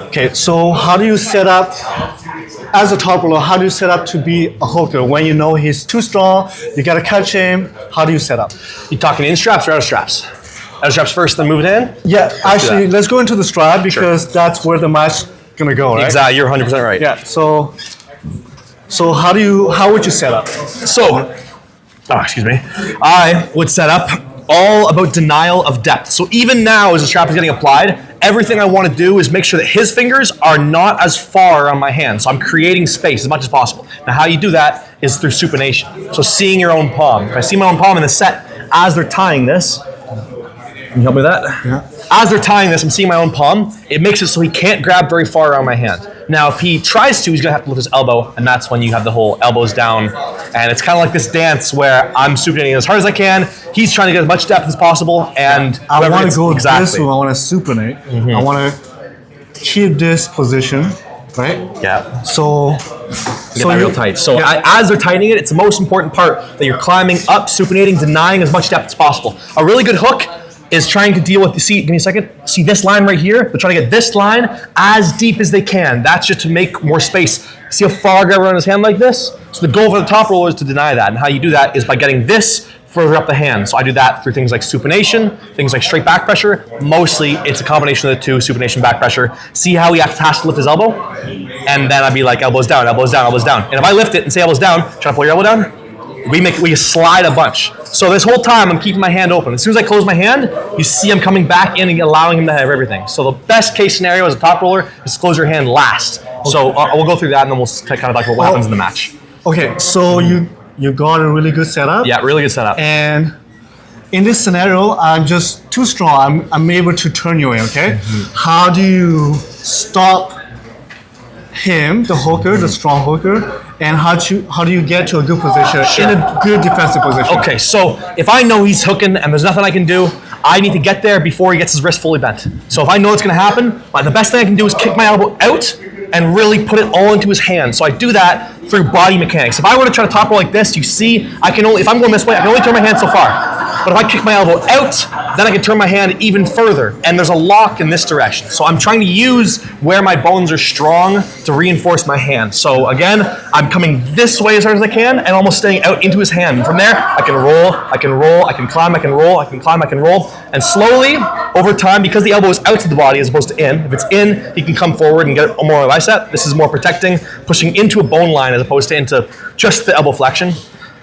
Okay, so how do you set up, as a top roller, how do you set up to be a hooker when you know he's too strong, you gotta catch him, how do you set up? You talking in straps or out of straps? Out of straps first, then move it in? Yeah, actually, let's go into the strap because that's where the match gonna go, right? Exactly, you're 100% right. Yeah, so how would you set up? So, I would set up all about denial of depth. So even now, as the strap is getting applied, everything I want to do is make sure that his fingers are not as far on my hand. So I'm creating space as much as possible. Now, how you do that is through supination. So seeing your own palm. If I see my own palm in the set as they're tying this, can you help me with that? Yeah. As they're tying this, I'm seeing my own palm. It makes it so he can't grab very far around my hand. Now, if he tries to, he's gonna have to lift his elbow, and that's when you have the whole elbows down. And it's kind of like this dance where I'm supinating as hard as I can. He's trying to get as much depth as possible, and I want to go exactly. this way. I want to supinate. Mm-hmm. I want to keep this position, right? Yeah. So get that real tight. So as they're tightening it, it's the most important part that you're climbing up, supinating, denying as much depth as possible. A really good hook is trying to deal with, give me a second, see this line right here? They're trying to get this line as deep as they can. That's just to make more space. See how far I grab around his hand like this? So the goal for the top roller is to deny that. And how you do that is by getting this further up the hand. So I do that through things like supination, things like straight back pressure. Mostly it's a combination of the two, supination, back pressure. See how he has to lift his elbow? And then I'd be like elbows down, elbows down, elbows down. And if I lift it and say elbows down, try to pull your elbow down, we slide a bunch. So this whole time I'm keeping my hand open. As soon as I close my hand, you see I'm coming back in and allowing him to have everything. So the best case scenario as a top roller is to close your hand last. Okay. So we'll go through that and then we'll kind of talk about what happens in the match. Okay, so you got a really good setup. Yeah, really good setup. And in this scenario, I'm just too strong. I'm able to turn you away, okay? Mm-hmm. How do you stop him, the hooker, the strong hooker, and how do you get to a good position, in a good defensive position? Okay, so if I know he's hooking and there's nothing I can do, I need to get there before he gets his wrist fully bent. So if I know it's going to happen, the best thing I can do is kick my elbow out and really put it all into his hand. So I do that through body mechanics. If I were to try to top roll like this, you see, if I'm going this way, I can only turn my hand so far. But if I kick my elbow out, then I can turn my hand even further. And there's a lock in this direction. So I'm trying to use where my bones are strong to reinforce my hand. So again, I'm coming this way as hard as I can and almost staying out into his hand. And from there, I can roll, I can roll, I can climb, I can roll, I can climb, I can roll. And slowly, over time, because the elbow is out to the body as opposed to in, if it's in, he can come forward and get more on the bicep. This is more protecting, pushing into a bone line as opposed to into just the elbow flexion.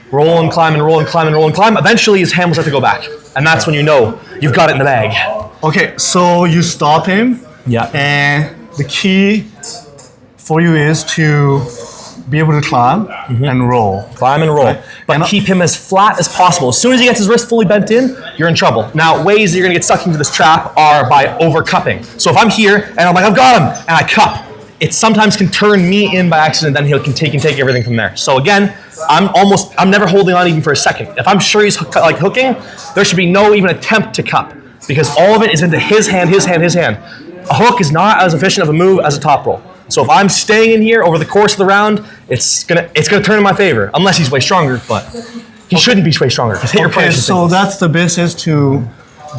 Roll and climb and roll and climb and roll and climb. Eventually, his hand will start to go back. And that's when you know you've got it in the bag. Okay, so you stop him. Yeah. And the key for you is to be able to climb and roll. Climb and roll. Right. But keep him as flat as possible. As soon as he gets his wrist fully bent in, you're in trouble. Now, ways that you're going to get stuck into this trap are by over-cupping. So if I'm here and I'm like, I've got him, and I cup, it sometimes can turn me in by accident, then he can take everything from there. So again, I'm never holding on even for a second. If I'm sure he's hooking, there should be no even attempt to cup because all of it is into his hand, his hand, his hand. A hook is not as efficient of a move as a top roll. So if I'm staying in here over the course of the round, it's gonna turn in my favor, unless he's way stronger, but he shouldn't be way stronger. Okay, so that's the business to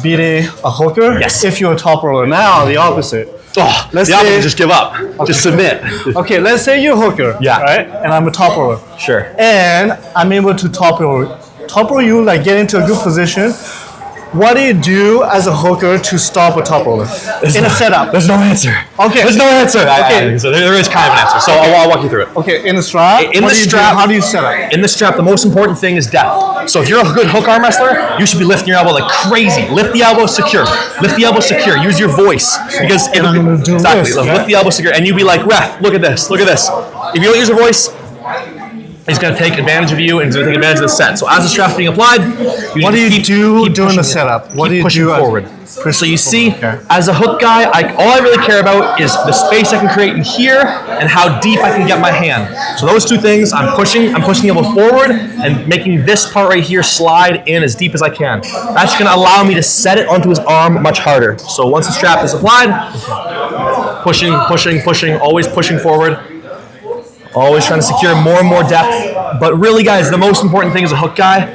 beat a hooker? Yes. If you're a top roller. Now, the opposite. Let's say just give up. Okay. Just submit. Okay, let's say you're a hooker, right? And I'm a top roller. Sure. And I'm able to top roll you, get into a good position. What do you do as a hooker to stop a top roller in a setup? There's no answer. Okay. There's no answer. Okay. So there is kind of an answer. So I'll walk you through it. Okay, in the strap? How do you set up? In the strap, the most important thing is depth. So if you're a good hook arm wrestler, you should be lifting your elbow like crazy. Lift the elbow secure. Lift the elbow secure. Use your voice. Because I'm going to do exactly. this. Okay? Lift the elbow secure. And you be like, ref, look at this. Look at this. If you don't use your voice, he's going to take advantage of you and he's going to take advantage of the set. So as the strap's being applied, what do you do during the setup? What do you do forward? So you see, as a hook guy, all I really care about is the space I can create in here and how deep I can get my hand. So those two things, I'm pushing the elbow forward and making this part right here slide in as deep as I can. That's going to allow me to set it onto his arm much harder. So once the strap is applied, pushing, always pushing forward. Always trying to secure more and more depth. But really, guys, the most important thing as a hook guy,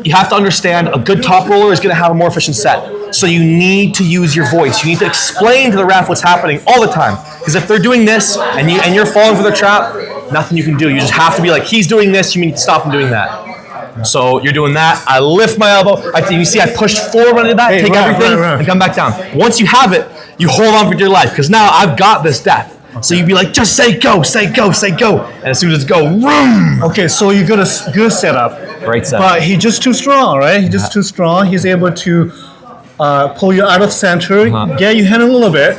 you have to understand a good top roller is going to have a more efficient set. So you need to use your voice. You need to explain to the ref what's happening all the time. Because if they're doing this and you're falling for their trap, nothing you can do. You just have to be like, he's doing this, you need to stop him doing that. So you're doing that. I lift my elbow. You see, I pushed forward when I did that, take everything, and come back down. Once you have it, you hold on for dear life. Because now I've got this depth. So you'd be like, just say go, say go, say go. And as soon as it's go, vroom. Okay, so you got a good setup. Great setup. But he's just too strong, right? He's just too strong. He's able to pull you out of center, get you hand a little bit.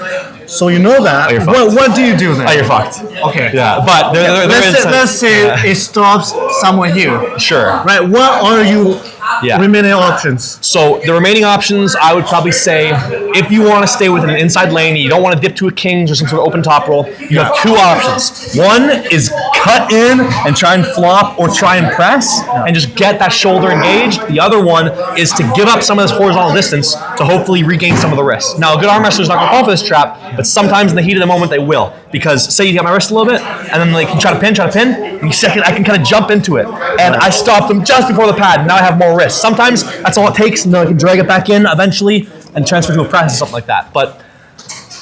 So you know that. What do you do then? Oh, you're fucked. Okay. Yeah, but let's say it stops somewhere here. Sure. Right. What are you remaining options? So the remaining options, I would probably say, if you want to stay within an inside lane, you don't want to dip to a kings or some sort of open top roll, you have two options. One is cut in and try and flop or try and press and just get that shoulder engaged. The other one is to give up some of this horizontal distance to hopefully regain some of the wrist. Now, a good arm wrestler is not going to fall for this trap, but sometimes in the heat of the moment they will. Because say you got my wrist a little bit, and then like you try to pin, and you second I can kind of jump into it. And I stopped them just before the pad, now I have more wrist. Sometimes that's all it takes, and then I can drag it back in eventually and transfer to a press or something like that. But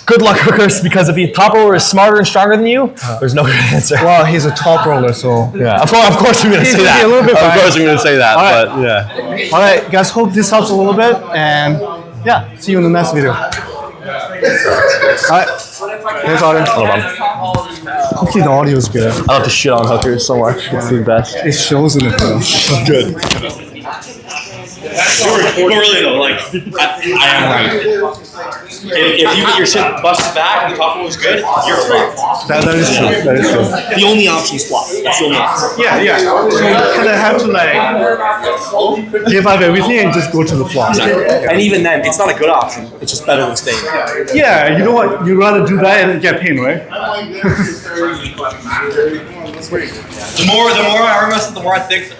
good luck, hookers, because if the top roller is smarter and stronger than you, there's no good answer. Well, he's a top roller, so yeah. Of course I'm going to say that. A little bit of course I'm going to say that, right. But yeah. All right, guys, hope this helps a little bit, and yeah, see you in the next video. All right, thanks, Auden. Hopefully the audio is good. I love to shit on hookers so much. It's the best. It shows in it though. Good. But really though, like, I am right. If you get your shit busted back and the top roll is good, you're fucked. That is true. That is true. The only option is flop. That's the only option. Yeah. So you kind of have to like give up everything and just go to the flop. Exactly. And even then, it's not a good option. It's just better than staying. Yeah, you know what? You'd rather do that and get pain, right? The more I arm wrestle, the more I think